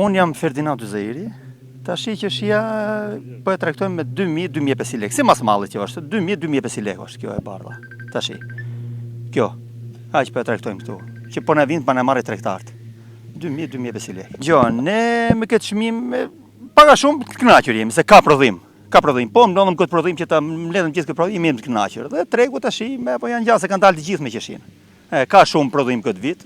Unë jam Ferdinand Yzairi, tashi që shia po e traktojmë me 2.000-2.500 lekë, si mas mallit që është, 2.000-2.500 lekë është kjo e bardha, tashi. Kjo, aq po e traktojmë këtu, që po në vind pa në marrë tregtarët, 2.000-2.500 lekë. Gjo, ne me këtë çmim, paga shumë të kënaqur jemi, se ka prodhim, po më ndodhëm këtë prodhim që ta mbledhëm gjithë këtë prodhim, jemi të kënaqur, dhe tregu tashi, po janë gjallë se kanë dalë të gjithë me qeshin. Ka shumë prodhim këtë vit,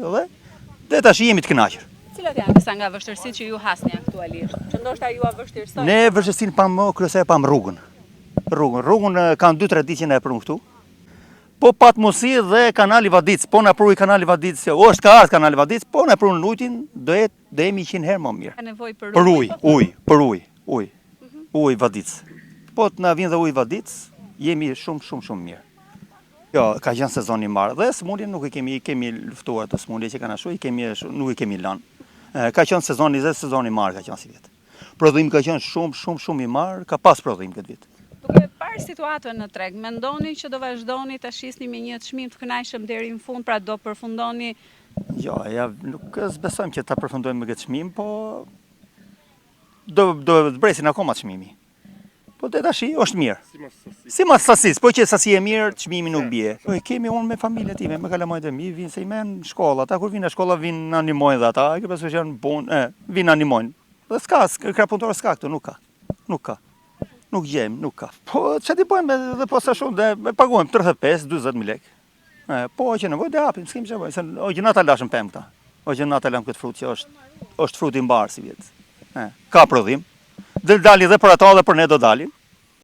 dhe tashi jemi të kënaqur. Cilat janë disa nga vështirësitë që ju hasni aktualisht? Që ndoshta ju a vështirësojnë? Ne vështirësinë pam kryesore pam rrugën. Rrugën kanë 2-3 ditë që na e prun këtu. Po pat mosi dhe kanali Vadic, po na pruj kanali Vadic, është ka ardhur kanali Vadic, po na prun ujin, do jemi 100 herë më mirë. Ka nevojë për ujë. Ujë Vadic. Po të na vjen dhe ujë Vadic, jemi shumë mirë. Jo, ka qenë sezoni i marrë dhe smundjen nuk kemi luftuar të smundje që kanë ashtu, nuk i kemi lënë. Ka qenë sezoni i marrë ka qenë si vjet. Prodhim ka qenë shumë i marrë, ka pas prodhim këtë vit. Duke parë situatën në treg, mendoni që do vazhdoni ta shisni me një çmim të kënaqshëm deri në fund, pra do përfundoni? Jo, nuk besojmë që ta përfundojmë me këtë çmim, po do të bresin akoma çmimi. Po dhe tashi është mirë. Si mas sasis, po që sasi e mirë, çmimi nuk bie. Kemi unë me familjen time, me kalamajt e mi, vinë se i men shkolla, ata kur vinë në shkolla vinë në animojnë dhe ata, e këpës është janë punë, vinë në animojnë. Dhe s'ka, krapuntorë s'ka këtu, nuk ka. Nuk gjejmë, nuk ka. Po që ti pojmë dhe posa shumë, dhe paguajmë 35-20.000 lekë. Po që nevoj dhe hapim, s'kem që vojmë, se o gjënata lashëm pëmë këta. O gjënata lashëm këtë frut që është frut i mbarë si vjetë. Ka prodhim. Dhe dali dhe për ata dhe për ne do dalim.